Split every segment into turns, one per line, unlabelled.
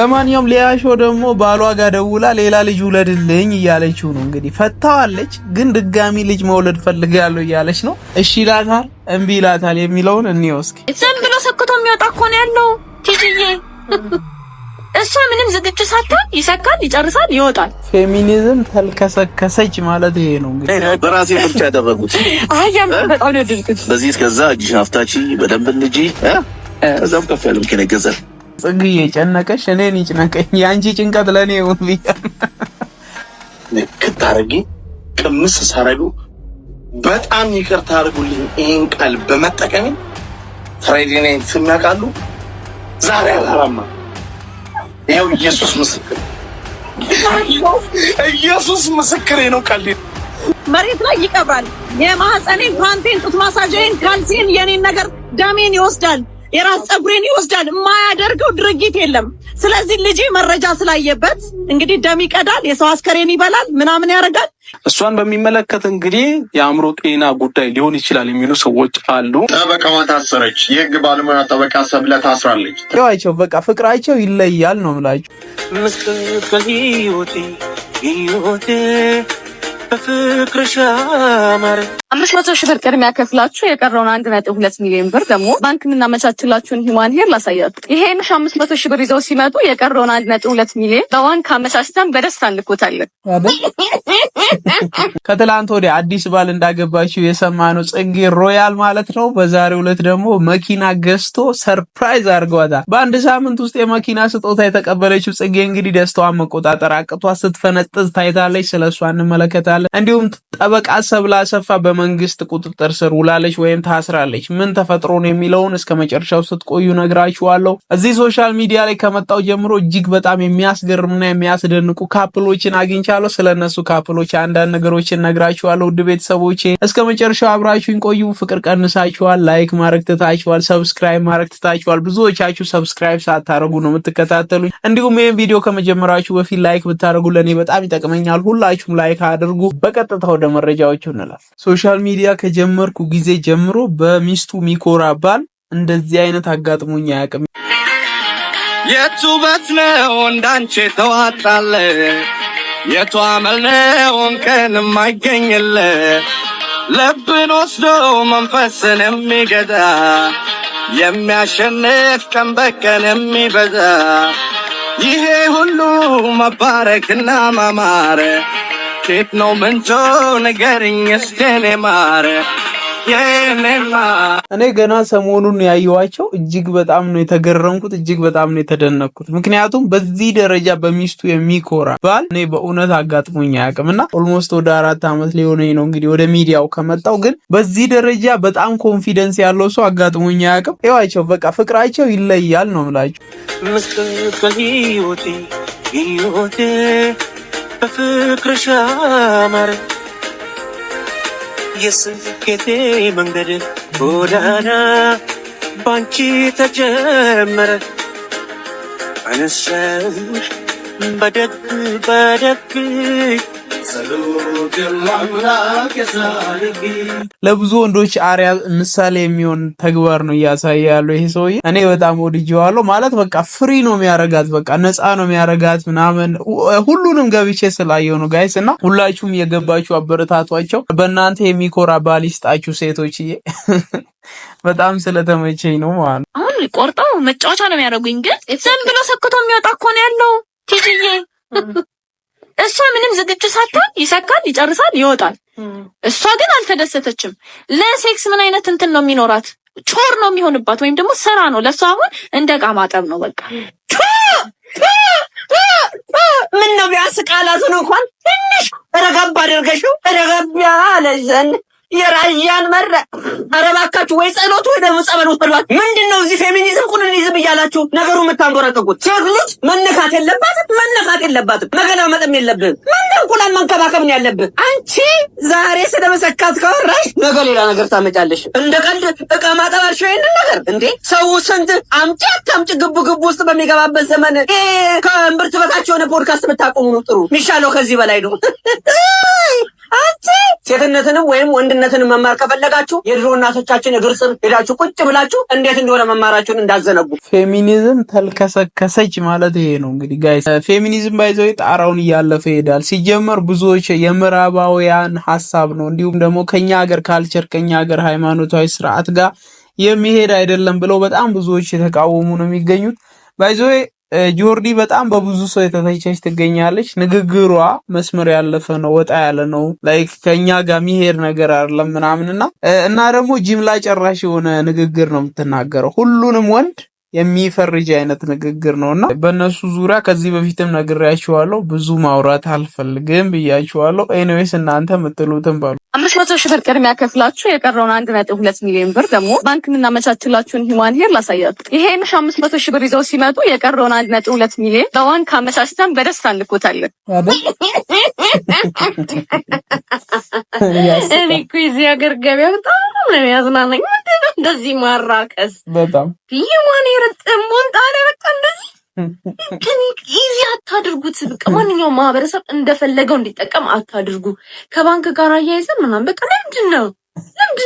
ለማንኛውም ሊያሾ ደግሞ ባሏ ጋር ደውላ ሌላ ልጅ ውለድልኝ እያለችው ነው። እንግዲህ ፈታዋለች፣ ግን ድጋሚ ልጅ መውለድ ፈልጋለሁ እያለች ነው። እሺ ይላታል እምቢ ይላታል የሚለውን እንየው እስኪ።
ዝም ብሎ ሰክቶ የሚወጣ እኮ ነው ያለው ቲጂዬ። እሷ ምንም ዝግጁ ሳትሆን ይሰካል፣ ይጨርሳል፣ ይወጣል።
ፌሚኒዝም ተልከሰከሰች ማለት ይሄ ነው እንግዲህ።
በራሴ ምርጫ ያደረጉት
አያም በጣም ነው ድርግት።
በዚህ እስከዛ እጅሽ አፍታቺ በደንብ እንጂ ከዛም ከፍ ያለው ከነገዘር
ጽግዬ ጨነቀሽ እኔን ይጭነቀኝ፣ ያንቺ ጭንቀት ለኔ ይሁን ብያ
ከታረጊ ቅምስ ሳረጉ በጣም ይቅርታ አድርጉልኝ። ይሄን ቃል በመጠቀም ፍራይዴ ናይት ስሚያቃሉ ዛሬ አላራማ ያው ኢየሱስ ምስክር፣ ኢየሱስ ምስክሬ ነው። ቃል
መሬት ላይ ይቀብራል። የማህፀኔን ፓንቴን ጡት ማሳጀን ካልሲን የኔን ነገር ደሜን ይወስዳል፣ የራስ ጸጉሬን ይወስዳል። የማያደርገው ድርጊት የለም። ስለዚህ ልጄ መረጃ ስላየበት እንግዲህ ደም ይቀዳል፣ የሰው አስከሬን ይበላል፣ ምናምን ያደርጋል።
እሷን በሚመለከት እንግዲህ የአእምሮ ጤና ጉዳይ ሊሆን ይችላል የሚሉ ሰዎች አሉ።
ጠበቃዋ ታሰረች። የህግ ባለሙያ ጠበቃ ሰብለ ታስራለች።
ያቸው በቃ ፍቅራቸው ይለያል ነው የምላችሁ።
በፍቅርሽ አማረ
500 ሺህ ብር ቅድሚያ ከፍላችሁ የቀረውን 1.2 ሚሊዮን ብር ደግሞ ባንክ የምናመቻችላችሁን ሂማን ሄር ላሳያችሁ። ይሄን 500 ሺህ ብር ይዘው ሲመጡ የቀረውን 1.2 ሚሊዮን በባንክ አመቻችተን በደስታ እንልኮታለን።
ከትላንት ወዲያ አዲስ ባል እንዳገባችሁ የሰማነው ጽጌ ሮያል ማለት ነው። በዛሬው ዕለት ደግሞ መኪና ገዝቶ ሰርፕራይዝ አድርጓታል። በአንድ ሳምንት ውስጥ የመኪና ስጦታ የተቀበለችው ጽጌ እንግዲህ ደስታዋን መቆጣጠር አቅቷት ስትፈነጥዝ ታይታለች። ስለሷ እንመለከታለን። እንዲሁም ጠበቃ ሰብለ አሰፋ በመንግስት ቁጥጥር ስር ውላለች ወይም ታስራለች። ምን ተፈጥሮ ነው የሚለውን እስከ መጨረሻው ስትቆዩ ነግራችኋለሁ። እዚህ ሶሻል ሚዲያ ላይ ከመጣው ጀምሮ እጅግ በጣም የሚያስገርምና የሚያስደንቁ ካፕሎችን አግኝቻለሁ። ስለነሱ ካፕሎች አንዳንድ ነገሮችን ነግራችኋለሁ። ውድ ቤተሰቦቼ እስከ መጨረሻው አብራችሁኝ ቆዩ። ፍቅር ቀንሳችኋል፣ ላይክ ማድረግ ትታችኋል፣ ሰብስክራይብ ማድረግ ትታችኋል። ብዙዎቻችሁ ሰብስክራይብ ሳታረጉ ነው የምትከታተሉኝ። እንዲሁም ይሄን ቪዲዮ ከመጀመራችሁ በፊት ላይክ ብታረጉ ለኔ በጣም ይጠቅመኛል። ሁላችሁም ላይክ አድርጉ። በቀጥታ ወደ መረጃዎቹ እንላለን። ሶሻል ሚዲያ ከጀመርኩ ጊዜ ጀምሮ በሚስቱ ሚኮራ ባል እንደዚህ አይነት አጋጥሞኝ አያውቅም።
የቱ በት ነው እንዳንቺ ተዋጣለ፣ የቱ አመል ነው እንከን የማይገኝለ፣ ልብን ወስዶ መንፈስን የሚገዛ የሚያሸንፍ ቀን በቀን የሚበዛ ይሄ ሁሉ መባረክና ማማር ኬት ነው ምንጮ ንገርኝ እስኪ እኔ ማር የኔማ።
እኔ ገና ሰሞኑን ያየኋቸው እጅግ በጣም ነው የተገረምኩት፣ እጅግ በጣም ነው የተደነቅኩት። ምክንያቱም በዚህ ደረጃ በሚስቱ የሚኮራ ባል እኔ በእውነት አጋጥሞኝ አያውቅምና ኦልሞስት ወደ 4 ዓመት ሊሆነኝ ነው እንግዲህ ወደ ሚዲያው ከመጣው። ግን በዚህ ደረጃ በጣም ኮንፊደንስ ያለው ሰው አጋጥሞኝ አያውቅም። ይዋቸው በቃ ፍቅራቸው ይለያል ነው የምላችሁ።
በፍቅርሽ አማረ የስኬቴ መንገድ ጎዳና ባንቺ ተጀመረ። አነሳሽ በደግ በደግ
ለብዙ ወንዶች አሪያ ምሳሌ የሚሆን ተግባር ነው እያሳየ ያለው ይሄ ሰውዬ። እኔ በጣም ወድጄዋለሁ። ማለት በቃ ፍሪ ነው የሚያረጋት፣ በቃ ነፃ ነው የሚያረጋት ምናምን። ሁሉንም ገብቼ ስላየው ነው ጋይስ። እና ሁላችሁም የገባችሁ አበረታቷቸው። በእናንተ የሚኮራ ባል ይስጣችሁ ሴቶችዬ። በጣም ስለተመቸኝ ነው ማለት ነው።
አሁን ቆርጠው መጫወቻ ነው የሚያደርጉኝ። ግን ዝም ብሎ ሰክቶ የሚወጣ እኮ ነው ያለው ቲጂዬ። እሷ ምንም ዝግጁ ሳትሆን ይሰካል፣ ይጨርሳል፣ ይወጣል። እሷ ግን አልተደሰተችም። ለሴክስ ምን አይነት እንትን ነው የሚኖራት? ቾር ነው የሚሆንባት፣ ወይም ደግሞ ስራ ነው ለሷ። አሁን እንደ ዕቃ ማጠብ ነው በቃ።
ምን ነው ቢያንስ ቃላቱን እንኳን ትንሽ ረጋብ አድርገሽው ረጋብ ያለዘን የራያን መረ አረባካችሁ ወይ ጸሎት ወይ ደግሞ ጸበል ወጥቷል። ምንድነው እዚህ ፌሚኒዝም ኮሎኒዝም እያላችሁ ነገሩ የምታንጎራጠቁት? ሴት ልጅ መነካት የለባትም መገናመጥም የለብህም። ምን እንቁላል መንከባከብ ነው ያለብህ? አንቺ ዛሬ ስለመሰካት ካወራሽ ነገ ሌላ ነገር ታመጫለሽ። እንደ ቀልድ ዕቃ ማጠባሽ ይሄንን ነገር እንዴ! ሰው ስንት አምጪ ግቡ ውስጥ በሚገባበት ዘመን ከእምብርት በታች የሆነ ፖድካስት ብታቆሙ ነው ጥሩ። ሚሻለው ከዚህ በላይ ነው። አንቺ ሴትነትንም ወይም ወንድነትንም መማር ከፈለጋችሁ የድሮ እናቶቻችን እግር ስር ሄዳችሁ ቁጭ ብላችሁ እንዴት እንደሆነ መማራችሁን እንዳዘነጉ።
ፌሚኒዝም ተልከሰከሰች ማለት ይሄ ነው እንግዲህ ጋይስ። ፌሚኒዝም ባይዘው ጣራውን እያለፈ ይሄዳል። ሲጀመር ብዙዎች የምዕራባውያን ሐሳብ ነው፣ እንዲሁም ደግሞ ከኛ ሀገር ካልቸር ከኛ ሀገር ሃይማኖታዊ ስርዓት ጋር የሚሄድ አይደለም ብለው በጣም ብዙዎች የተቃወሙ ነው የሚገኙት። ባይዘው ጆርዲ በጣም በብዙ ሰው የተተቸች ትገኛለች። ንግግሯ መስመር ያለፈ ነው፣ ወጣ ያለ ነው፣ ላይክ ከኛ ጋር የሚሄድ ነገር አይደለም ምናምንና እና ደግሞ ጅምላ ጨራሽ የሆነ ንግግር ነው የምትናገረው። ሁሉንም ወንድ የሚፈርጅ አይነት ንግግር ነውና በእነሱ ዙሪያ ከዚህ በፊትም ነግሬያችኋለሁ። ብዙ ማውራት አልፈልግም ብያችኋለሁ። ኤኒዌይስ እናንተ የምትሉትን በሉ።
500 ሺህ ብር ቅድሚያ ከፍላችሁ የቀረውን 1.2 ሚሊዮን ብር ደግሞ ባንክ የምናመቻችላችሁን ሂማን ሄር ላሳያችሁ። ይሄን 500 ሺህ ብር ይዘው ሲመጡ የቀረውን 1.2 ሚሊዮን በባንክ አመቻችተን በደስታ እንልኮታለን። እኔ እኮ የዚህ ሀገር ገበያ በጣም ነው የሚያዝናናኝ። እንደዚህ ማራከስ
በጣም
ሂማን ሄር ጥሞንጣለ በቃ እንደዚህ ግን ኢዚ አታድርጉት። በቃ ማንኛውም ማህበረሰብ እንደፈለገው እንዲጠቀም አታድርጉ። ከባንክ ጋር አያይዘን ምናምን በቃ ለምንድን ነው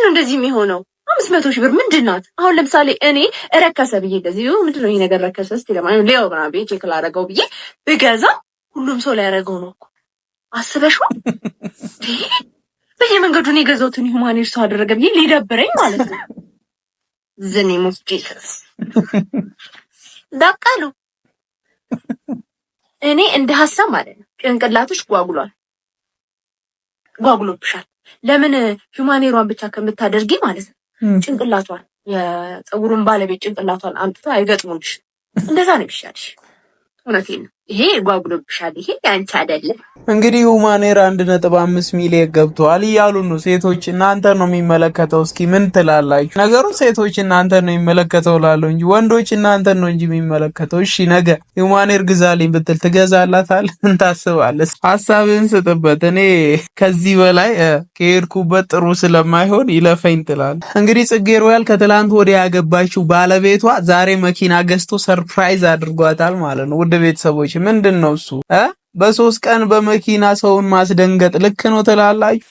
እንደዚህ የሚሆነው? 500 ሺህ ብር ምንድን ናት? አሁን ለምሳሌ እኔ ረከሰ ብዬ እንደዚህ ምንድን ነው ይሄ ነገር ረከሰ እስቲ ለማለት ሌው ምናምን ብዬ ቼክ ላደርገው ብዬ ብገዛ ሁሉም ሰው ሊያደርገው ነው እኮ አስበሽው። በየመንገዱ ነው የገዛሁትን ሂውማን ሄር ሰው አደረገ ብዬ ሊደብረኝ ማለት ነው። ዘኔ ሞስ ጂሰስ ዳቃሉ እኔ እንደ ሐሳብ ማለት ነው ጭንቅላትሽ ጓጉሎብሻል። ለምን ሂውማን ሄሯን ብቻ ከምታደርጊ ማለት ነው ጭንቅላቷን የፀጉሩን ባለቤት ጭንቅላቷን አምጥታ አይገጥሙልሽ። እንደዛ ነው ይሻልሽ። እውነቴን ነው። ይሄ ጓጉሎብሻል። ይሄ ያንቺ አይደለም።
እንግዲህ ሂውማን ሄር 1.5 ሚሊዮን ገብቷል እያሉ ነው። ሴቶች እናንተ ነው የሚመለከተው። እስኪ ምን ትላላችሁ? ነገሩ ሴቶች እናንተ ነው የሚመለከተው ላለው እንጂ ወንዶች እናንተ ነው እንጂ የሚመለከተው። እሺ ነገ ሂውማን ሄር ግዛልኝ ብትል ትገዛላታል? ምን ታስባለህ? ሐሳብህን ስጥበት። እኔ ከዚህ በላይ ከሄድኩበት ጥሩ ስለማይሆን ይለፈኝ ትላለህ። እንግዲህ ጽጌ ሮያል ከትላንት ወዲያ ያገባችው ባለቤቷ ዛሬ መኪና ገዝቶ ሰርፕራይዝ አድርጓታል ማለት ነው። ውድ ቤተሰቦች ምንድን ነው እሱ በ3 ቀን በመኪና ሰውን ማስደንገጥ ልክ ነው ትላላችሁ?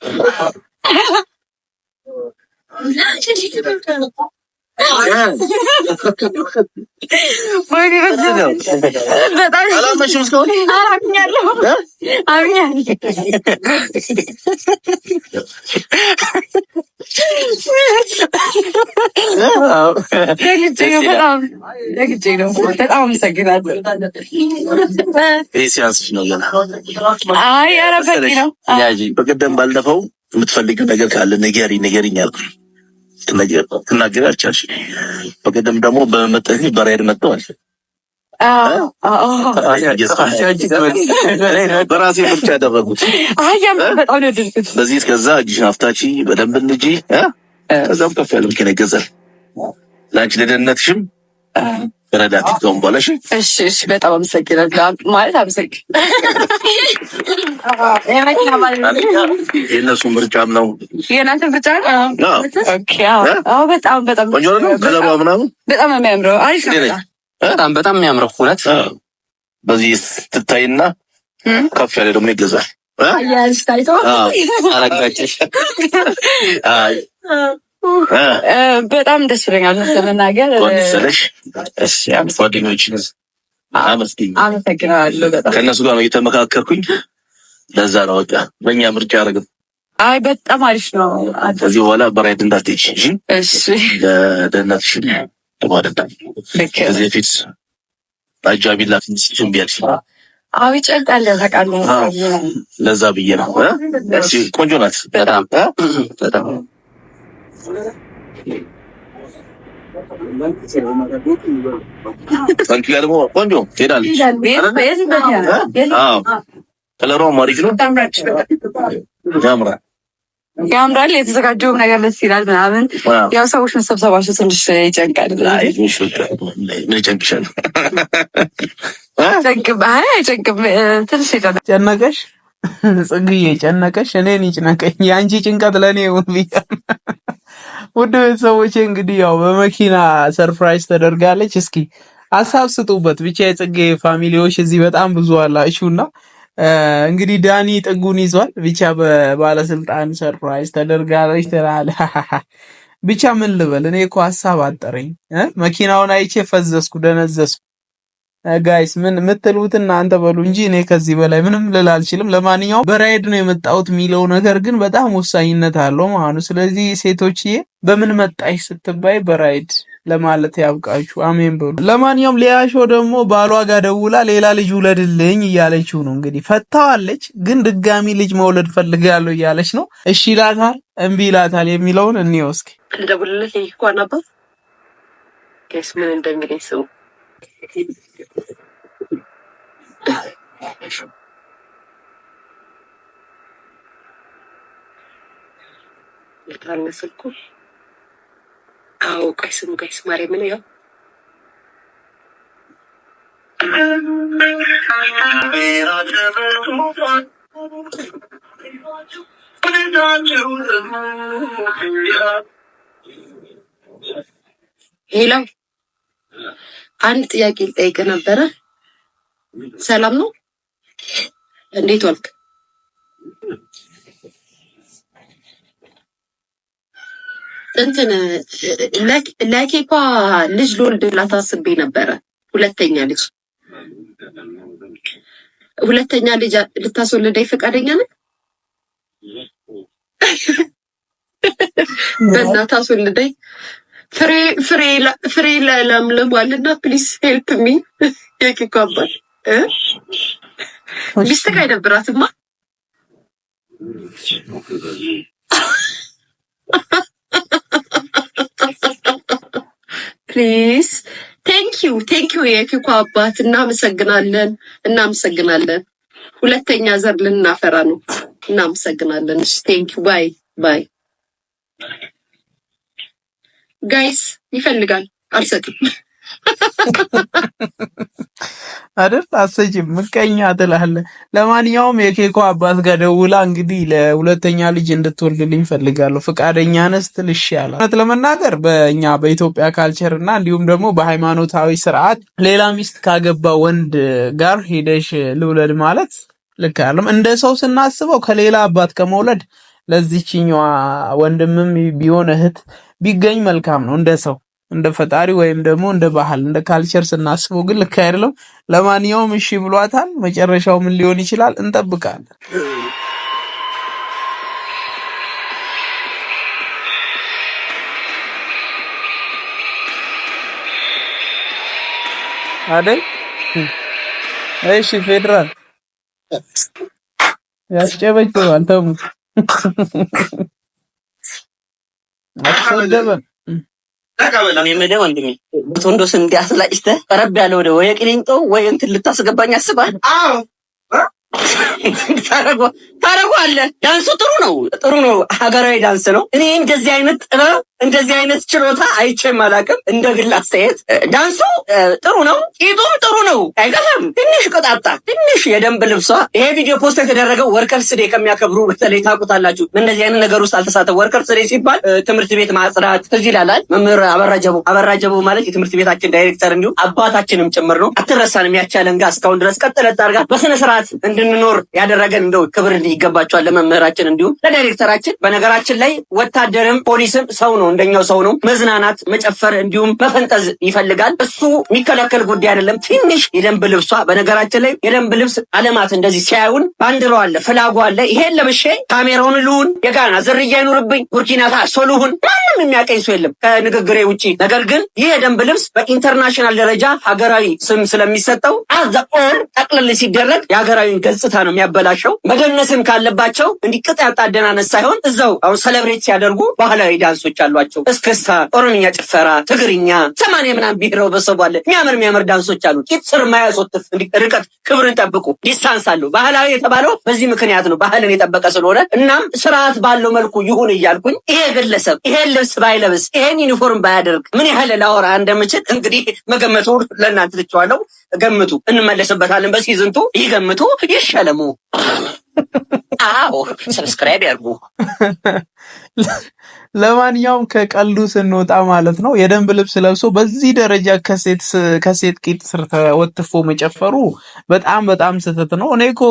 በቀደም ባለፈው የምትፈልጊው ነገር ካለ ንገሪኝ አልኩሽ። ትናገሪ አልቻልሽ። በቀደም ደግሞ በመጠኝ በራይድ መጥተዋል። በራሴ ምርጫ ያደረጉት በዚህ እስከዛ እጅሽን አፍታቺ በደንብ እንጂ ከዛም ከፍ ያለ መኪና ይገዛል። ለአንቺ ለደህንነትሽም ረዳት ይዘውን በኋላሽ።
እሺ በጣም አመሰግናለሁ። ማለት
የእነሱ ምርጫም ነው
የእናንተ ምርጫ ነው። ኦኬ በጣም
ቆንጆ ነው። ከለሯ ምናምን
በጣም ነው የሚያምረው። አሪፍ ነው።
በጣም የሚያምረው እውነት።
በዚህ ትታይና ከፍ ያለ ደግሞ ይገዛል።
አያሽ ታይቶ
አላጋጨሽ።
በጣም ደስ ብሎኛል ለመናገር።
ወንድሰለሽ እሺ ጓደኞችን
አመሰግናለሁ። በጣም
ከእነሱ ጋር ነው እየተመካከርኩኝ። ለዛ ነው በቃ በእኛ ምርጫ ያደረግን።
አይ በጣም አሪፍ ነው።
ከዚህ በኋላ በራይድ እንዳትሄጂ እሺ። ለደህንነትሽ ተባደዳ ከዚህ በፊት አጃቢ ላፊን ሲሽን ቢያልሽ
አይ ጨንቃለ ታውቃለህ።
ለዛ ብዬ ነው። እሺ ቆንጆ ናት በጣም ታንኪ ጋር ደግሞ ቆንጆ ትሄዳለች። ከለሯ አሪፍ ነው። ያምራል። የተዘጋጀው ነገር ደስ ይላል ምናምን። ያው ሰዎች መሰብሰባቸው ትንሽ ይጨንቃል። ምን ይጨንቅሻል?
ጨነቀሽ ጽግዬ ጨነቀሽ? እኔን ይጭነቀኝ። የአንቺ ጭንቀት ለእኔ ይሁን ብያለሁ። ውድ ቤተሰቦቼ እንግዲህ ያው በመኪና ሰርፕራይዝ ተደርጋለች። እስኪ ሀሳብ ስጡበት። ብቻ የጽጌ ፋሚሊዎች እዚህ በጣም ብዙ አላችሁና እንግዲህ ዳኒ ጥጉን ይዟል። ብቻ በባለስልጣን ሰርፕራይዝ ተደርጋለች ትላለህ። ብቻ ምን ልበል እኔ እኮ ሐሳብ አጠረኝ። መኪናውን አይቼ ፈዘዝኩ፣ ደነዘዝኩ። ጋይስ ምን ምትሉት እናንተ በሉ እንጂ እኔ ከዚህ በላይ ምንም ልል አልችልም። ለማንኛውም በራይድ ነው የመጣሁት የሚለው ነገር ግን በጣም ወሳኝነት አለው ማለት ነው። ስለዚህ ሴቶችዬ በምን መጣሽ ስትባይ በራይድ ለማለት ያብቃችሁ። አሜን በሉ። ለማንኛውም ሊያሾ ደግሞ ባሏ ጋር ደውላ ሌላ ልጅ ውለድልኝ እያለችው ነው። እንግዲህ ፈታዋለች፣ ግን ድጋሚ ልጅ መውለድ ፈልጋለሁ እያለች ነው። እሺ ይላታል እምቢ ይላታል የሚለውን እንየው እስኪ።
እንደውልልህ ይኳን አባት ከስ ምን እንደሚለኝ ሰው ለታነስልኩ አው ቀይስ ማሬ ምን ያው ሄሎ አንድ ጥያቄ ልጠይቅ ነበረ። ሰላም ነው? እንዴት ዋልክ? እንትን ለኬፓ ልጅ ልወልድላት አስቤ ነበረ። ሁለተኛ ልጅ ልታስወልደኝ ፈቃደኛ ነህ? በእናትህ አስወልደኝ። ፍሬ ለምልሟልና ፕሊስ ሄልፕ ሚ። የኬኮ አባት ሚስትህ አይደብራትማ? ፕሊዝ ቴንኪዩ የኬኮ አባት እናመሰግናለን። ሁለተኛ ዘር ልናፈራ ነው። እናመሰግናለን። እሺ ቴንኪዩ ባይ ጋይስ ይፈልጋል አልሰጥም
አይደል? አሰጅም ምቀኛ ትላለህ። ለማንኛውም የኬኮ አባት ጋር ደውላ እንግዲህ ለሁለተኛ ልጅ እንድትወልድልኝ ፈልጋለሁ ፈቃደኛ ነህ ስትል እሺ አላት። እውነት ለመናገር በእኛ በኢትዮጵያ ካልቸር እና እንዲሁም ደግሞ በሃይማኖታዊ ስርዓት ሌላ ሚስት ካገባ ወንድ ጋር ሄደሽ ልውለድ ማለት ልክ አይደለም። እንደ ሰው ስናስበው ከሌላ አባት ከመውለድ ለዚህኛዋ ወንድምም ቢሆን እህት ቢገኝ መልካም ነው። እንደ ሰው እንደ ፈጣሪ ወይም ደግሞ እንደ ባህል እንደ ካልቸር ስናስበው ግን ልክ አይደለም። ለማንኛውም እሺ ብሏታል። መጨረሻው ምን ሊሆን ይችላል እንጠብቃለን። አይደል? እሺ ፌደራል ያስጨበጭባል። ተሙ አሰደበን
ተቀበል የምልህ ወንድሜ ቶንዶስ እንዲያስላጭተህ ቀረብ ያለ ወደ ወይ ቅሊንጦ ወይ እንትን ልታስገባኝ አስባል። አዎ ታረጓለህ። ዳንሱ ጥሩ ነው። ሀገራዊ ዳንስ ነው። እኔ እንደዚህ አይነት ጥበብ እንደዚህ አይነት ችሎታ አይቼም አላውቅም። እንደ ግል አስተያየት ዳንሱ ጥሩ ነው። ቂጡም ጥሩ ነው። አይገፋም። ትንሽ ቀጣጣ ትንሽ የደንብ ልብሷ ይሄ ቪዲዮ ፖስት የተደረገው ወርከርስ ዴይ ከሚያከብሩ በተለይ ታውቁታላችሁ። እንደዚህ አይነት ነገር ውስጥ አልተሳተፈ ወርከርስ ዴይ ሲባል ትምህርት ቤት ማጽዳት ትዝ ይላል። መምህር አበራጀቡ ማለት የትምህርት ቤታችን ዳይሬክተር እንዲሁም አባታችንም ጭምር ነው። አትረሳንም። ያቻለን ጋር እስካሁን ድረስ ቀጥለት አድርጋ በስነ ስርዓት እንድንኖር ያደረገን እንደው ክብር ይገባቸዋል ለመምህራችን እንዲሁም ለዳይሬክተራችን። በነገራችን ላይ ወታደርም ፖሊስም ሰው ነው፣ እንደኛው ሰው ነው። መዝናናት፣ መጨፈር እንዲሁም መፈንጠዝ ይፈልጋል። እሱ የሚከለከል ጉዳይ አይደለም። ትንሽ የደንብ ልብሷ በነገራችን ላይ የደንብ ልብስ አለማት እንደዚህ ሲያዩን ባንዲራው አለ፣ ፍላጎ አለ። ይሄን ለብሼ ካሜራውን ልሁን የጋና ዝርያ ይኑርብኝ ቡርኪና ፋሶ ልሁን ማንም የሚያቀኝ ሰው የለም ከንግግሬ ውጪ። ነገር ግን ይህ የደንብ ልብስ በኢንተርናሽናል ደረጃ ሀገራዊ ስም ስለሚሰጠው አዛቆር ጠቅልል ሲደረግ የሀገራዊ ገጽታ ነው የሚያበላሸው። መደነስም ካለባቸው እንዲቅጥ ያጣደናነስ ሳይሆን እዛው አሁን ሰለብሬት ሲያደርጉ ባህላዊ ዳንሶች አሏቸው። እስክስታ፣ ኦሮምኛ ጭፈራ፣ ትግርኛ 80 ምናምን ብሔረው በሰቧለ የሚያምር ዳንሶች አሉ። ቂጥ ስር ማያስወጥፍ ርቀት ክብርን ጠብቁ ዲስታንስ አለው። ባህላዊ የተባለው በዚህ ምክንያት ነው፣ ባህልን የጠበቀ ስለሆነ። እናም ስርዓት ባለው መልኩ ይሁን እያልኩኝ ይሄ ግለሰብ ይሄን ልብስ ባይለብስ ይሄን ዩኒፎርም ባያደርግ ምን ያህል ላወራ እንደምችል እንግዲህ መገመቱ ለእናንተ ትቼዋለሁ። ገምቱ፣ እንመለስበታለን። በሲዝንቱ ይገምቱ፣ ይሸለሙ። አዎ ሰብስክራይብ ያርጉ።
ለማንኛውም ከቀልዱ ስንወጣ ማለት ነው የደንብ ልብስ ለብሶ በዚህ ደረጃ ከሴት ቂጥ ስር ተወትፎ መጨፈሩ በጣም ስህተት ነው። እኔ እኮ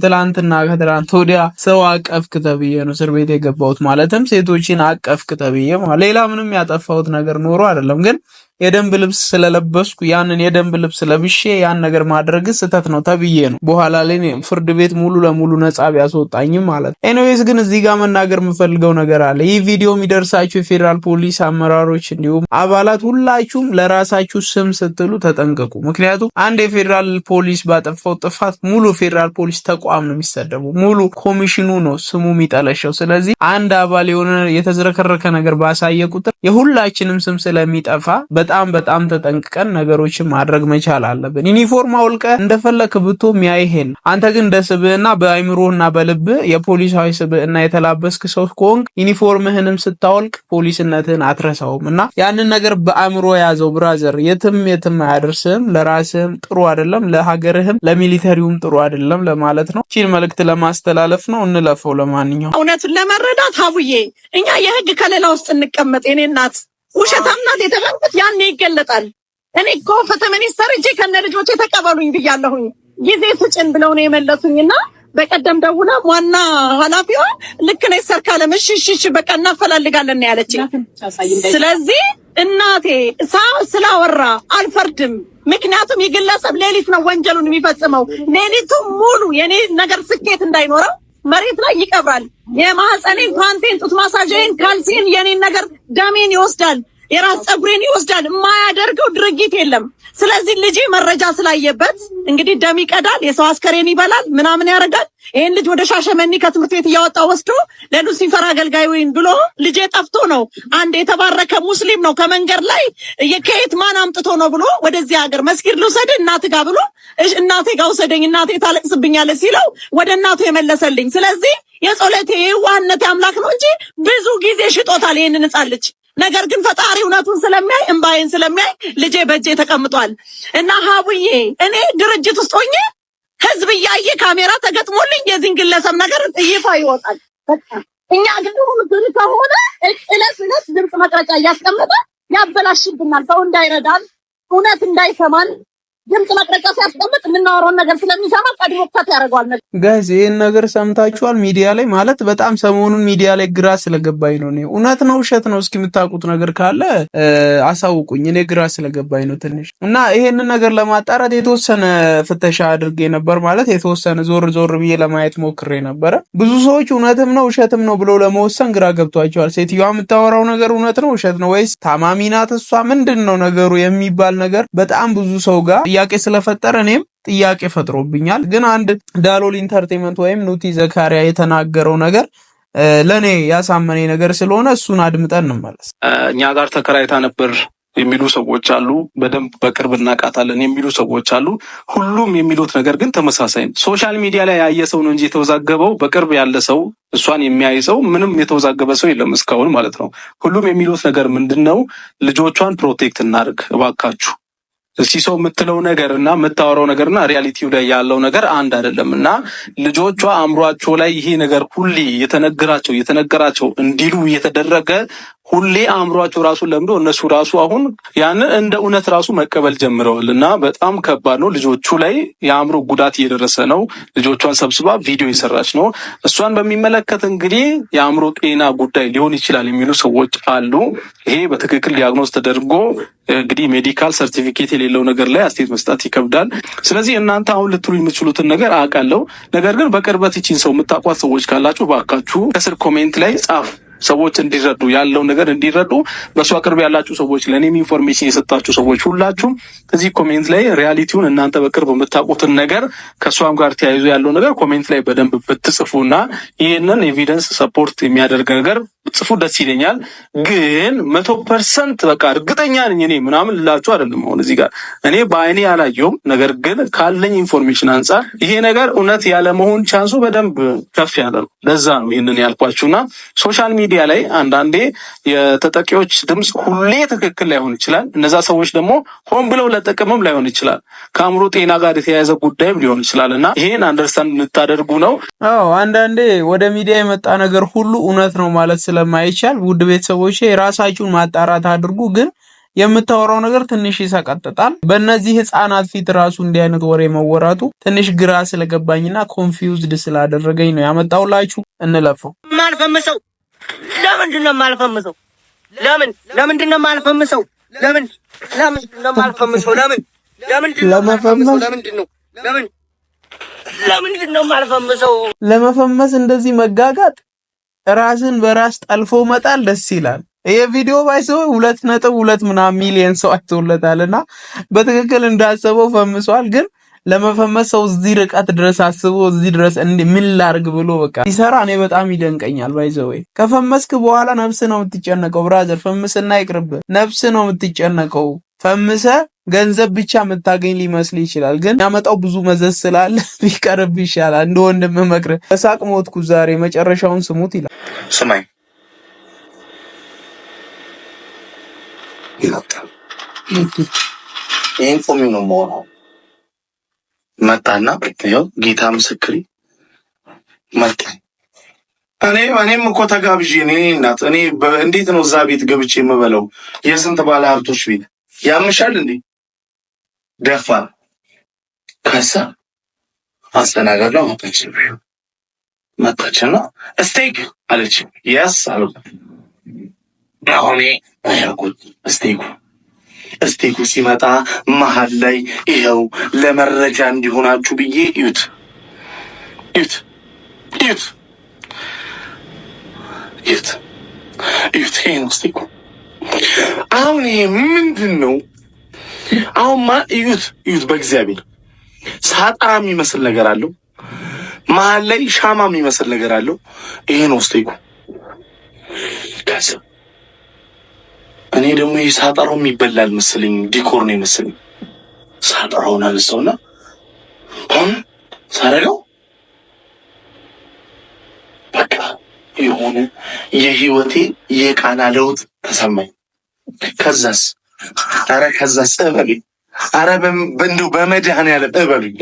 ትላንትና ከትላንት ወዲያ ሰው አቀፍክ ተብዬ ነው እስር ቤት የገባሁት። ማለትም ሴቶችን አቀፍክ ተብዬ ሌላ ምንም ያጠፋሁት ነገር ኖሮ አይደለም። ግን የደንብ ልብስ ስለለበስኩ ያንን የደንብ ልብስ ለብሼ ያን ነገር ማድረግ ስህተት ነው ተብዬ ነው በኋላ ላይ ፍርድ ቤት ሙሉ ለሙሉ ነጻ ቢያስወጣኝም ማለት ነው። ኤኒዌይስ ግን እዚህ ጋር መናገር የምፈልገው ነገር አለ። ይህ ቪዲዮ የሚደርሳችሁ የፌዴራል ፖሊስ አመራሮች እንዲሁም አባላት ሁላችሁም ለራሳችሁ ስም ስትሉ ተጠንቀቁ። ምክንያቱም አንድ የፌዴራል ፖሊስ ባጠፋው ጥፋት ሙሉ ፌዴራል ፖሊስ ተቋም ነው የሚሰደቡ፣ ሙሉ ኮሚሽኑ ነው ስሙ የሚጠለሸው። ስለዚህ አንድ አባል የሆነ የተዝረከረከ ነገር ባሳየ ቁጥር የሁላችንም ስም ስለሚጠፋ በጣም ተጠንቅቀን ነገሮችን ማድረግ መቻል አለብን። ዩኒፎርም አውልቀ እንደፈለክ ብቶ ሚያይሄን አንተ ግን እንደ ስብዕና በአይምሮና በልብ የፖሊሳዊ ስብዕና የተላበስክ ሰው ከሆንክ ዩኒፎርምህንም ስታወልቅ ፖሊስነትህን አትረሳውም እና ያንን ነገር በአእምሮ ያዘው ብራዘር። የትም አያደርስህም፣ ለራስህም ጥሩ አይደለም፣ ለሀገርህም ለሚሊተሪውም ጥሩ አይደለም ለማለት ነው። እቺን መልእክት ለማስተላለፍ ነው። እንለፈው። ለማንኛውም
እውነቱን ለመረዳት ሀቡዬ እኛ የህግ ከለላ ውስጥ እንቀመጥ። የኔ እናት ውሸታም ናት የተባልኩት ያኔ ይገለጣል። እኔ እኮ ፍትህ ሚኒስተር እጄ ከነ ልጆቼ ተቀበሉኝ ብያለሁኝ። ጊዜ ስጭን ብለው ነው የመለሱኝና በቀደም ደውላ ዋና ኃላፊዋ ልክ ነኝ ሰርካለም እሺ በቃ እናፈላልጋለን ነው ያለችኝ። ስለዚህ እናቴ ስላወራ አልፈርድም። ምክንያቱም የግለሰብ ሌሊት ነው ወንጀሉን የሚፈጽመው። ሌሊቱ ሙሉ የኔ ነገር ስኬት እንዳይኖረው መሬት ላይ ይቀብራል። የማህፀኔን ፓንቴን ጡት ማሳጀን ካልሲን የኔን ነገር ደሜን ይወስዳል፣ የራስ ፀጉሬን ይወስዳል። የማያደርገው ድርጊት የለም። ስለዚህ ልጄ መረጃ ስላየበት እንግዲህ ደም ይቀዳል፣ የሰው አስከሬን ይበላል፣ ምናምን ያደርጋል። ይሄን ልጅ ወደ ሻሸመኔ ከትምህርት ቤት እያወጣ ወስዶ ለሉሲፈር አገልጋይ ወይን ብሎ ልጄ ጠፍቶ ነው። አንድ የተባረከ ሙስሊም ነው ከመንገድ ላይ የከየት ማን አምጥቶ ነው ብሎ ወደዚህ ሀገር መስጊድ ልውሰድ እናት ጋር ብሎ እናቴ ጋር ውሰደኝ እናቴ ታለቅስብኛለች ሲለው ወደ እናቱ የመለሰልኝ። ስለዚህ የጾለቴ የዋህነቴ አምላክ ነው እንጂ ብዙ ጊዜ ሽጦታል ይሄንን ሕፃን ልጅ። ነገር ግን ፈጣሪ እውነቱን ስለሚያይ እንባዬን ስለሚያይ ልጄ በእጄ ተቀምጧል። እና ሀቡዬ እኔ ድርጅት ውስጥ ሆኜ ህዝብ እያየ ካሜራ ተገጥሞልኝ የዚህን ግለሰብ ነገር ይፋ ይወጣል። በቃ እኛ ግን ሁሉ ከሆነ እለት ድምጽ መቅረጫ እያስቀመጠ ያበላሽብናል። ሰው እንዳይረዳን እውነት እንዳይሰማን ድምጽ መቅረጫ ሲያስቀምጥ የምናወራውን ነገር ስለሚሰማ ቀድሞ ከት ያደርገዋል።
ጋይስ ይሄን ነገር ሰምታችኋል? ሚዲያ ላይ ማለት በጣም ሰሞኑን ሚዲያ ላይ ግራ ስለገባኝ ነው። እውነት ነው ውሸት ነው? እስኪ የምታውቁት ነገር ካለ አሳውቁኝ። እኔ ግራ ስለገባኝ ነው ትንሽ እና ይሄንን ነገር ለማጣራት የተወሰነ ፍተሻ አድርጌ ነበር። ማለት የተወሰነ ዞር ብዬ ለማየት ሞክሬ ነበረ። ብዙ ሰዎች እውነትም ነው ውሸትም ነው ብለው ለመወሰን ግራ ገብቷቸዋል። ሴትዮዋ የምታወራው ነገር እውነት ነው ውሸት ነው ወይስ ታማሚ ናት እሷ ምንድን ነው ነገሩ የሚባል ነገር በጣም ብዙ ሰው ጋር ጥያቄ ስለፈጠረ እኔም ጥያቄ ፈጥሮብኛል። ግን አንድ ዳሎል ኢንተርቴይንመንት ወይም ኑቲ ዘካሪያ የተናገረው ነገር ለኔ ያሳመነኝ ነገር ስለሆነ እሱን አድምጠን እንመለስ።
እኛ ጋር ተከራይታ ነበር የሚሉ ሰዎች አሉ። በደንብ በቅርብ እናውቃታለን የሚሉ ሰዎች አሉ። ሁሉም የሚሉት ነገር ግን ተመሳሳይ ነው። ሶሻል ሚዲያ ላይ ያየ ሰው ነው እንጂ የተወዛገበው በቅርብ ያለ ሰው እሷን የሚያይ ሰው ምንም የተወዛገበ ሰው የለም እስካሁን ማለት ነው። ሁሉም የሚሉት ነገር ምንድነው? ልጆቿን ፕሮቴክት እናድርግ እባካችሁ። እስቲ ሰው የምትለው ነገር እና የምታወራው ነገርና ሪያሊቲው ላይ ያለው ነገር አንድ አይደለም እና ልጆቿ አእምሯቸው ላይ ይሄ ነገር ሁሌ የተነገራቸው እንዲሉ እየተደረገ ሁሌ አእምሯቸው ራሱ ለምዶ እነሱ ራሱ አሁን ያንን እንደ እውነት ራሱ መቀበል ጀምረዋል እና በጣም ከባድ ነው። ልጆቹ ላይ የአእምሮ ጉዳት እየደረሰ ነው። ልጆቿን ሰብስባ ቪዲዮ የሰራች ነው። እሷን በሚመለከት እንግዲህ የአእምሮ ጤና ጉዳይ ሊሆን ይችላል የሚሉ ሰዎች አሉ። ይሄ በትክክል ዲያግኖስ ተደርጎ እንግዲህ ሜዲካል ሰርቲፊኬት የሌለው ነገር ላይ አስተያየት መስጠት ይከብዳል። ስለዚህ እናንተ አሁን ልትሉ የምትችሉትን ነገር አውቃለሁ። ነገር ግን በቅርበት ይቺን ሰው የምታውቋት ሰዎች ካላችሁ ባካችሁ ከስር ኮሜንት ላይ ጻፉ። ሰዎች እንዲረዱ ያለው ነገር እንዲረዱ በሷ ቅርብ ያላችሁ ሰዎች ለኔም ኢንፎርሜሽን የሰጣችሁ ሰዎች ሁላችሁም እዚህ ኮሜንት ላይ ሪያሊቲውን እናንተ በቅርብ የምታውቁትን ነገር ከሷም ጋር ተያይዞ ያለው ነገር ኮሜንት ላይ በደንብ ብትጽፉና ይሄንን ኤቪደንስ ሰፖርት የሚያደርግ ነገር ብትጽፉ ደስ ይለኛል። ግን 100% በቃ እርግጠኛ ነኝ እኔ ምናምን ልላችሁ አይደለም። አሁን እዚህ ጋር እኔ በአይኔ አላየሁም። ነገር ግን ካለኝ ኢንፎርሜሽን አንፃር ይሄ ነገር እውነት ያለ መሆን ቻንሱ በደንብ ከፍ ያለ ነው። ለዛ ነው ይሄንን ያልኳችሁና ሶሻል ሚዲያ ላይ አንዳንዴ የተጠቂዎች ድምጽ ሁሌ ትክክል ላይሆን ይችላል። እነዛ ሰዎች ደግሞ ሆን ብለው ለጥቅምም ላይሆን ይችላል። ከአእምሮ ጤና ጋር የተያያዘ ጉዳይም ሊሆን ይችላልና ይሄን አንደርስታንድ እንድታደርጉ ነው።
አንዳንዴ ወደ ሚዲያ የመጣ ነገር ሁሉ እውነት ነው ማለት ስለማይቻል ውድ ቤተሰቦቼ ራሳችሁን ማጣራት አድርጉ። ግን የምታወራው ነገር ትንሽ ይሰቀጥጣል። በእነዚህ ህፃናት ፊት ራሱ እንዲህ አይነት ወሬ መወራቱ ትንሽ ግራ ስለገባኝና ኮንፊውዝድ ስላደረገኝ ነው ያመጣውላችሁ። እንለፈው።
ማልፈምሰው ለምንድን ነው ማልፈምሰው? ለምንድን ነው ማልፈምሰው?
ለመፈመስ እንደዚህ መጋጋጥ፣ ራስን በራስ ጠልፎ መጣል ደስ ይላል። ይሄ ቪዲዮ ባይሰው 2.2 ሚሊዮን ሰው አይቶለታልና በትክክል እንዳሰበው ፈምሷል። ግን ለመፈመስ ሰው እዚህ ርቀት ድረስ አስቦ እዚህ ድረስ ምን ላርግ ብሎ በቃ ሲሰራ እኔ በጣም ይደንቀኛል። ባይዘው ከፈመስክ በኋላ ነፍስ ነው የምትጨነቀው። ብራዘር ፈምስና ይቅርብ፣ ነፍስ ነው የምትጨነቀው። ፈምሰ ገንዘብ ብቻ የምታገኝ ሊመስል ይችላል፣ ግን ያመጣው ብዙ መዘዝ ስላለ ቢቀርብ ይሻላል። እንደ ወንድም መክረ በሳቅ ሞትኩ ዛሬ መጨረሻውን ስሙት ይላል።
ስማኝ ይሄን ቆሚው ነው የማወራው። መጣና ይኸው ጌታ ምስክሪ መጣ። እኔም እኮ ተጋብዤ እኔ እናት እኔ እንዴት ነው እዛ ቤት ገብቼ የምበለው? የስንት ባለ ሀብቶች ቤት ያምሻል እንዴ? ደፋ ከዛ አስተናጋጇ መጣችና ስቴክ አለች። ያስ አሉ አሁን ያልኩት ስቴኩ ሲመጣ መሀል ላይ ይኸው ለመረጃ እንዲሆናችሁ ብዬ እዩት። ይሄ ነው ስቴኩ። አሁን ይሄ ምንድን ነው? አሁን እዩት በእግዚአብሔር ሳጣ የሚመስል ነገር አለው፣ መሀል ላይ ሻማ የሚመስል ነገር አለው። ይሄ ነው ስቴኩ። እኔ ደግሞ ይሄ ሳጠራው የሚበላል መሰለኝ፣ ዲኮር ነው መሰለኝ። ሳጠራውን አነሳውና ሳረገው በቃ የሆነ የህይወቴ የቃና ለውጥ ተሰማኝ። ከዛስ እበሉኝ፣ ኧረ እንደው በመድኃኒዓለም እበሉኝ።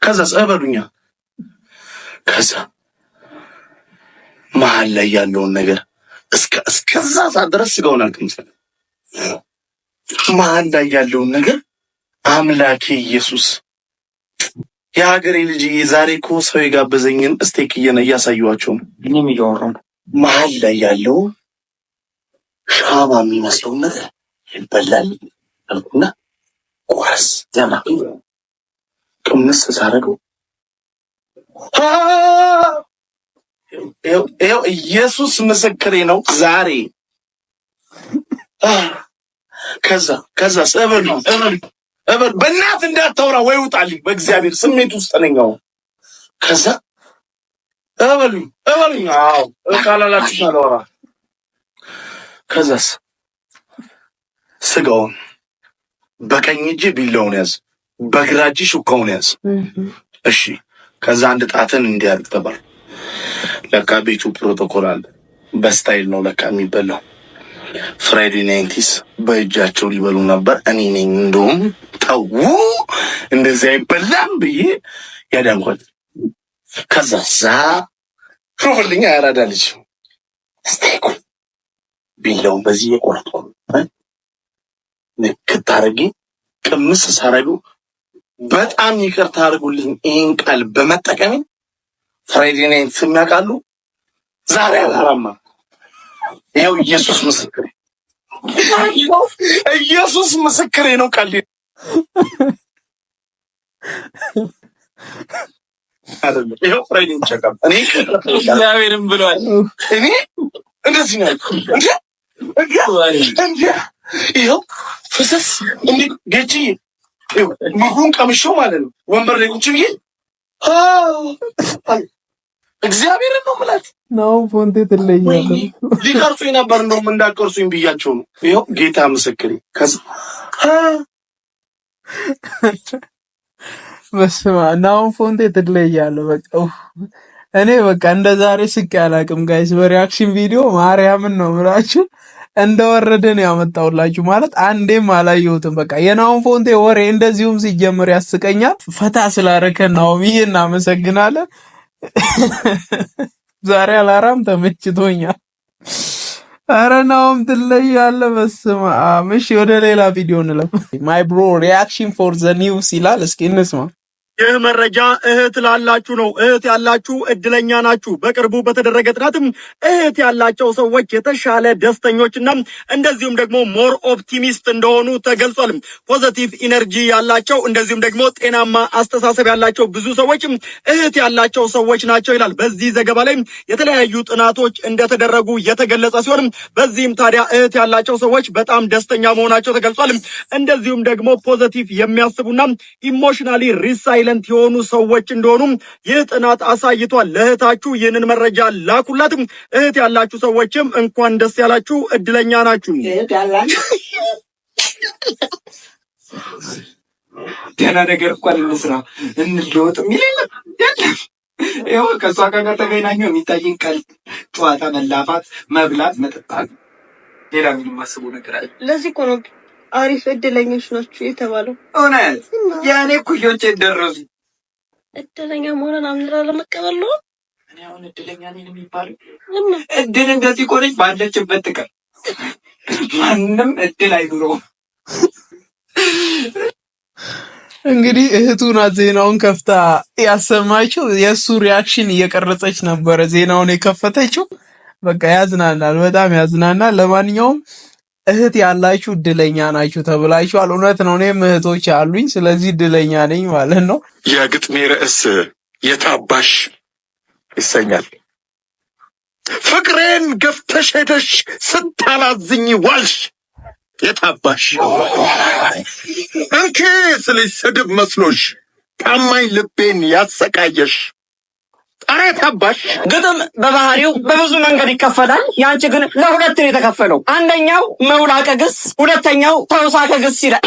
ከዛስ እበሉኛ። ከዛ መሀል ላይ ያለውን ነገር እስከዛ ሰዓት ድረስ ስጋውን አልቀምሰም። መሀል ላይ ያለውን ነገር አምላኬ ኢየሱስ የሀገሬ ልጅ ዛሬ እኮ ሰው የጋበዘኝን ስቴክ እያሳየኋቸው ነው። እኔም እያወራሁ ነው። መሀል ላይ ያለው ሻማ የሚመስለውን ነገር ይበላል አልኩና ቁረስ ያማ ቅምስ ሳረገው ይኸው ኢየሱስ ምስክሬ ነው ዛሬ። ከዛ እበሉ በእናት እንዳታወራ ወይ ውጣልኝ፣ በእግዚአብሔር ስሜት ውስጥ ነኝ። ከዛ እበሉኝ። አዎ ካላላችሁ ሳላወራ ከዛስ ስጋውን በቀኝ እጅ ቢላውን ያዝ፣ በግራ እጅ ሹካውን ያዝ። እሺ ከዛ አንድ ጣትን እንዲያርግ ተባለ። ለካ ቤቱ ፕሮቶኮል አለ፣ በስታይል ነው ለካ የሚበላው። ፍራይዴ ናይንቲስ በእጃቸው ሊበሉ ነበር። እኔ ነኝ እንደውም ተው እንደዚህ አይበላም ብዬ ያዳንኳት። ከዛ ሾፍልኛ ያራዳልች ስቴኩ ቢላውን በዚህ የቆረጥኩ ንክት አድርጌ ቅምስ ሳረጉ በጣም ይቅርታ አድርጉልኝ ይህን ቃል በመጠቀሜ። ፍራይዴ ናይት የሚያውቃሉ ዛሬ አላራማ። ይኸው ኢየሱስ ምስክሬ፣ ኢየሱስ ምስክሬ ነው። ቃል አይደለም። ይኸው ፍራይዴ ይቸካል። እኔ እግዚአብሔርም ብሏል። እኔ እንደዚህ ነው እንዴ ይኸው ፍሰስ እንዴ ገጪ ምግቡን ቀምሼው ማለት ነው። ወንበር ላይ ቁጭ ብዬ እግዚአብሔርን ነው የምላችሁ።
ነው ፎንቴ ትለያለህ።
ሊቀርጹኝ ነበር እንደውም እንዳቀርጹኝ ብያቸው ነው። ይኸው ጌታ ምስክሬ። ከዛ
በስመ አብ ነው ፎንቴ ትለያለህ። በቃ እኔ በቃ እንደ ዛሬ ስቄ አላውቅም ጋይስ። በሪአክሽን ቪዲዮ ማርያምን ነው የምላችሁ እንደወረደ ነው ያመጣውላችሁ። ማለት አንዴም አላየሁትም። በቃ የናውን ፎንቴ ወሬ እንደዚሁም ሲጀምር ያስቀኛል። ፈታ ስላረከን ነው ብዬ እናመሰግናለን። ዛሬ አላራም ተመችቶኛል። አረ ናውም ትለያለህ። በስመ አብ። እሺ ወደ ሌላ ቪዲዮ እንለፍ። ማይ ብሮ ሪአክሽን ፎር ዘ ኒውስ ይላል። እስኪ እንስማ።
ይህ መረጃ እህት ላላችሁ ነው። እህት ያላችሁ እድለኛ ናችሁ። በቅርቡ በተደረገ ጥናትም እህት ያላቸው ሰዎች የተሻለ ደስተኞችና እንደዚሁም ደግሞ ሞር ኦፕቲሚስት እንደሆኑ ተገልጿል። ፖዚቲቭ ኢነርጂ ያላቸው እንደዚሁም ደግሞ ጤናማ አስተሳሰብ ያላቸው ብዙ ሰዎች እህት ያላቸው ሰዎች ናቸው ይላል። በዚህ ዘገባ ላይ የተለያዩ ጥናቶች እንደተደረጉ የተገለጸ ሲሆን በዚህም ታዲያ እህት ያላቸው ሰዎች በጣም ደስተኛ መሆናቸው ተገልጿል። እንደዚሁም ደግሞ ፖዚቲቭ የሚያስቡና ኢሞሽናሊ ሪሳይለንት የሆኑ ሰዎች እንደሆኑ ይህ ጥናት አሳይቷል። ለእህታችሁ ይህንን መረጃ ላኩላት። እህት ያላችሁ ሰዎችም እንኳን ደስ ያላችሁ፣ እድለኛ ናችሁ።
ደህና ነገር እንኳን እንስራ እንለወጥ የሚል ይኸው ከእሷ ጋር ተገናኘው የሚታየን ቀልድ፣ ጨዋታ፣ መላፋት፣ መብላት፣ መጠጣት፣ ሌላ ምንም ማስበው ነገር አለ።
ለዚህ እኮ ነው አሪፍ እድለኞች ናችሁ የተባለው።
እውነት የእኔ ኩዮች ደረሱ።
እድለኛ መሆንን አምራ ለመቀበል ነው።
እኔ አሁን እድለኛ ነኝ የሚባለው እድል እንደዚህ ቆነች ባለችበት ጥቀር ማንም እድል አይኑረውም።
እንግዲህ እህቱ ናት ዜናውን ከፍታ ያሰማችው። የእሱ ሪያክሽን እየቀረጸች ነበረ ዜናውን የከፈተችው። በቃ ያዝናናል፣ በጣም ያዝናናል። ለማንኛውም እህት ያላችሁ እድለኛ ናችሁ ተብላችኋል። እውነት ነው። እኔም እህቶች አሉኝ፣ ስለዚህ እድለኛ ነኝ ማለት ነው።
የግጥሜ ርዕስ የታባሽ ይሰኛል። ፍቅሬን ገፍተሽ ሄደሽ ስታላዝኝ ዋልሽ የታባሽ እንኪ ስልሽ ስድብ መስሎሽ ታማኝ ልቤን ያሰቃየሽ ኧረ የታባሽ።
ግጥም በባህሪው በብዙ መንገድ ይከፈላል። ያንቺ ግን ለሁለት ነው የተከፈለው። አንደኛው መውላቀ ግስ፣ ሁለተኛው ተውሳከ ግስ ይላል።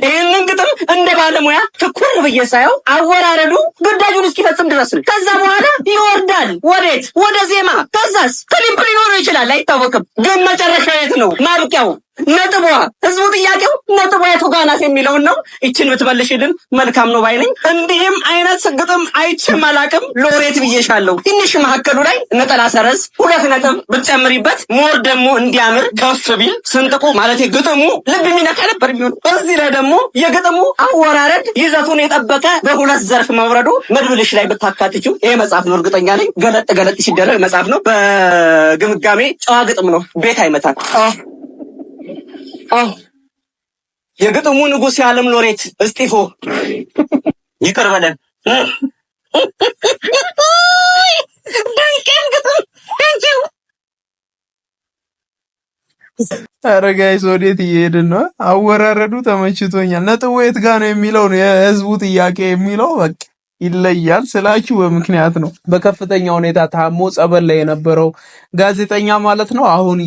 ይህንን ግጥም እንደ ባለሙያ ትኩር ብዬ ሳየው አወራረዱ ግዳጁን እስኪፈጽም ድረስ ነው። ከዛ በኋላ ይወርዳል። ወዴት? ወደ ዜማ። ከዛስ ክሊፕ ሊኖረው ይችላል፣ አይታወቅም። ግን መጨረሻ የት ነው? ማብቂያው፣ ነጥቧ። ህዝቡ ጥያቄው ነጥቧ የቱ ጋ ናት የሚለውን ነው። ይችን ብትመልሽልን መልካም ነው ባይነኝ። እንዲህም አይነት ግጥም አይቼም አላቅም። ሎሬት ብዬሻለሁ። ትንሽ መካከሉ ላይ ነጠላ ሰረዝ 2 ነጥብ ብትጨምሪበት ሞር ደግሞ እንዲያምር ከፍ ቢል ስንጥቁ ማለት ግጥሙ ልብ የሚነካ ነበር የሚሆን። በዚህ ላይ ደግሞ የግጥሙ አወራረድ ይዘቱን የጠበቀ በሁለት ዘርፍ መውረዱ መድብልሽ ላይ ብታካትችው ይሄ መጽሐፍ ነው። እርግጠኛ ነኝ ገለጥ ገለጥ ሲደረግ መጽሐፍ ነው። በግምጋሜ ጨዋ ግጥም ነው። ቤት አይመታል። የግጥሙ ንጉሥ የዓለም ሎሬት እስጢፎ ይቅር በለን።
ኧረ ጋይስ ወዴት እየሄድን ነው? አወራረዱ ተመችቶኛል። ነጥቡ የት ጋ ነው የሚለው ነው የህዝቡ ጥያቄ የሚለው በቃ ይለያል ስላችሁ በምክንያት ነው። በከፍተኛ ሁኔታ ታሞ ጸበል ላይ የነበረው ጋዜጠኛ ማለት ነው አሁን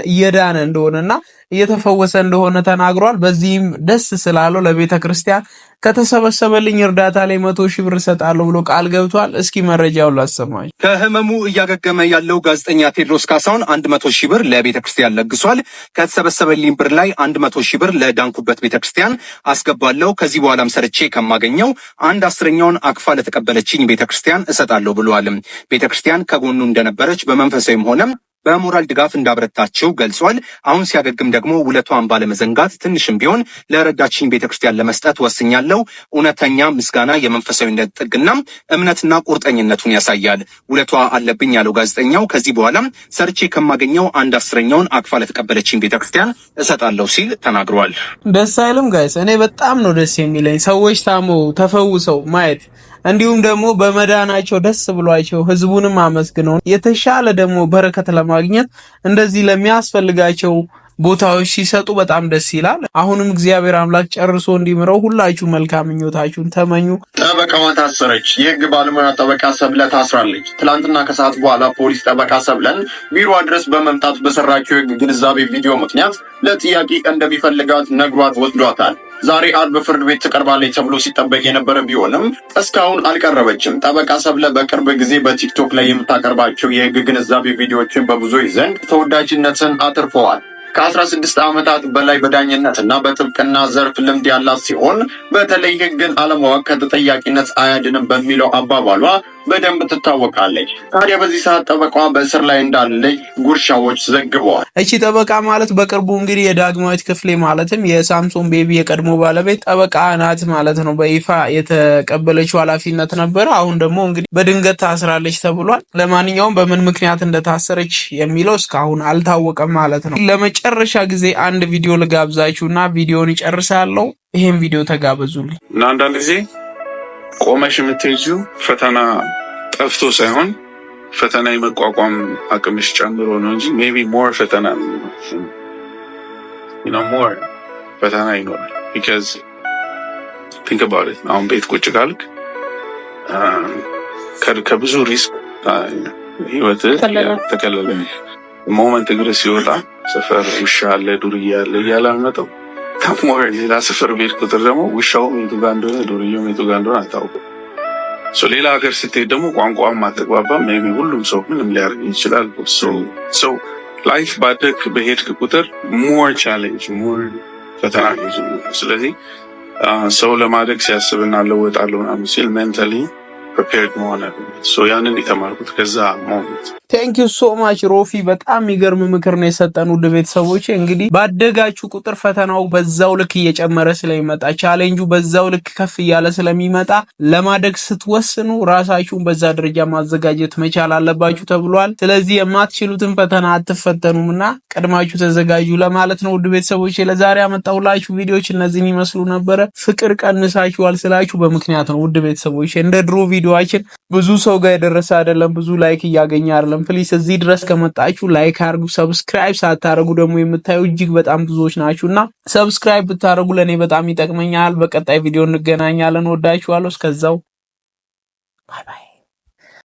እየዳነ እንደሆነና እየተፈወሰ እንደሆነ ተናግሯል። በዚህም ደስ ስላለው ለቤተ ክርስቲያን ከተሰበሰበልኝ እርዳታ ላይ 100,000 ብር እሰጣለሁ ብሎ ቃል ገብቷል። እስኪ መረጃውን ላሰማኝ።
ከህመሙ እያገገመ ያለው ጋዜጠኛ ቴዎድሮስ ካሳሁን 100,000 ብር ለቤተ ክርስቲያን ለግሷል። ከተሰበሰበልኝ ብር ላይ 100,000 ብር ለዳንኩበት ቤተ ክርስቲያን አስገባለሁ። ከዚህ በኋላም ሰርቼ ከማገኘው 1/10ኛውን አቅፋ ለተቀበለችኝ ቤተ ክርስቲያን እሰጣለሁ ብሏል። ቤተ ክርስቲያን ከጎኑ እንደነበረች በመንፈሳዊም ሆነም በሞራል ድጋፍ እንዳበረታችው ገልጿል። አሁን ሲያገግም ደግሞ ውለቷን ባለመዘንጋት ትንሽም ቢሆን ለረዳችኝ ቤተክርስቲያን ለመስጠት ወስኛለሁ። እውነተኛ ምስጋና የመንፈሳዊነት ጥግና እምነትና ቁርጠኝነቱን ያሳያል። ውለቷ አለብኝ ያለው ጋዜጠኛው ከዚህ በኋላም ሰርቼ ከማገኘው 1/10ኛውን አቅፋ ለተቀበለችኝ ቤተክርስቲያን እሰጣለሁ ሲል ተናግሯል።
ደስ አይልም ጋይስ? እኔ በጣም ነው ደስ የሚለኝ ሰዎች ታመው ተፈውሰው ማየት፣ እንዲሁም ደግሞ በመዳናቸው ደስ ብሏቸው ህዝቡንም አመስግነው የተሻለ ደግሞ በረከት ለማግኘት እንደዚህ ለሚያስፈልጋቸው ቦታዎች ሲሰጡ በጣም ደስ ይላል። አሁንም እግዚአብሔር አምላክ ጨርሶ እንዲምረው ሁላችሁ መልካም ምኞታችሁን ተመኙ።
ጠበቃዋ ታሰረች። የህግ ባለሙያ ጠበቃ ሰብለ ታስራለች። ትላንትና ከሰዓት በኋላ ፖሊስ ጠበቃ ሰብለን ቢሮዋ ድረስ በመምጣት በሰራችው የህግ ግንዛቤ ቪዲዮ ምክንያት ለጥያቄ እንደሚፈልጋት ነግሯት ወስዷታል። ዛሬ አርብ ፍርድ ቤት ትቀርባለች ተብሎ ሲጠበቅ የነበረ ቢሆንም እስካሁን አልቀረበችም። ጠበቃ ሰብለ በቅርብ ጊዜ በቲክቶክ ላይ የምታቀርባቸው የህግ ግንዛቤ ቪዲዮዎችን በብዙዎች ዘንድ ተወዳጅነትን አትርፈዋል። ከ16 ዓመታት በላይ በዳኝነትና በጥብቅና ዘርፍ ልምድ ያላት ሲሆን በተለይ ህግን አለማወቅ ከተጠያቂነት አያድንም በሚለው አባባሏ በደንብ ትታወቃለች። ታዲያ በዚህ ሰዓት ጠበቃዋ በእስር ላይ እንዳለች ጉርሻዎች ዘግበዋል።
እቺ ጠበቃ ማለት በቅርቡ እንግዲህ የዳግማዊት ክፍሌ ማለትም የሳምሶን ቤቢ የቀድሞ ባለቤት ጠበቃ ናት ማለት ነው። በይፋ የተቀበለችው ኃላፊነት ነበረ። አሁን ደግሞ እንግዲህ በድንገት ታስራለች ተብሏል። ለማንኛውም በምን ምክንያት እንደታሰረች የሚለው እስካሁን አልታወቀም ማለት ነው። ለመጨረሻ ጊዜ አንድ ቪዲዮ ልጋብዛችሁና ቪዲዮን ይጨርሳለሁ። ይሄን ቪዲዮ ተጋበዙልኝ።
እና አንዳንድ ጊዜ ቆመሽ የምትሄጂው ፈተና ጠፍቶ ሳይሆን ፈተና የመቋቋም አቅምሽ ጨምሮ ነው እንጂ ሜቢ ሞር ፈተና ሞር ፈተና ይኖራል። ቢካዝ ቲንክ አባውት ኢት። አሁን ቤት ቁጭ ካልክ ከብዙ ሪስክ ህይወት ተከለለ። ሞመንት እግር ሲወጣ ሰፈር ውሻ አለ ዱርዬ አለ እያለ አልመጣው ከሞር ሌላ ሰፈር ቤት ቁጥር ደግሞ ውሻው የቱ ጋር እንደሆነ ዱርዬው የቱ ጋር እንደሆነ አታውቅም። ሌላ ሀገር ስትሄድ ደግሞ ቋንቋም አትግባባም። ሜቢ ሁሉም ሰው ምንም ሊያደርግ ይችላል። ላይፍ ባደግ በሄድክ ቁጥር ሞር ቻሌንጅ ሞር ፈተና ይዞ ስለዚህ ሰው ለማደግ ሲያስብና ለወጣለሁ ምናምን ሲል ሜንታሊ ፕሪፔርድ መሆን አለበት። ያንን የተማርኩት ከዛ ሞመንት።
ቴንክ ዩ ሶ ማች ሮፊ፣ በጣም የሚገርም ምክር ነው የሰጠን ውድ ቤተሰቦች። እንግዲህ ባደጋችሁ ቁጥር ፈተናው በዛው ልክ እየጨመረ ስለሚመጣ ቻሌንጁ በዛው ልክ ከፍ እያለ ስለሚመጣ ለማደግ ስትወስኑ ራሳችሁን በዛ ደረጃ ማዘጋጀት መቻል አለባችሁ ተብሏል። ስለዚህ የማትችሉትን ፈተና አትፈተኑምና ቀድማችሁ ተዘጋጁ ለማለት ነው ውድ ቤተሰቦች። ለዛሬ ያመጣሁላችሁ ቪዲዮዎች እነዚህን ይመስሉ ነበረ። ፍቅር ቀንሳችኋል ስላችሁ በምክንያት ነው ውድ ቤተሰቦች። እንደ ድሮ ቪዲዮአችን ብዙ ሰው ጋር የደረሰ አይደለም፣ ብዙ ላይክ እያገኘ አይደለም። ፕሊስ እዚህ ድረስ ከመጣችሁ ላይክ አድርጉ። ሰብስክራይብ ሳታደርጉ ደግሞ የምታዩ እጅግ በጣም ብዙዎች ናችሁና ሰብስክራይብ ብታደርጉ ለኔ በጣም ይጠቅመኛል። በቀጣይ ቪዲዮ እንገናኛለን። ወዳችኋለሁ። እስከዛው ባይ ባይ።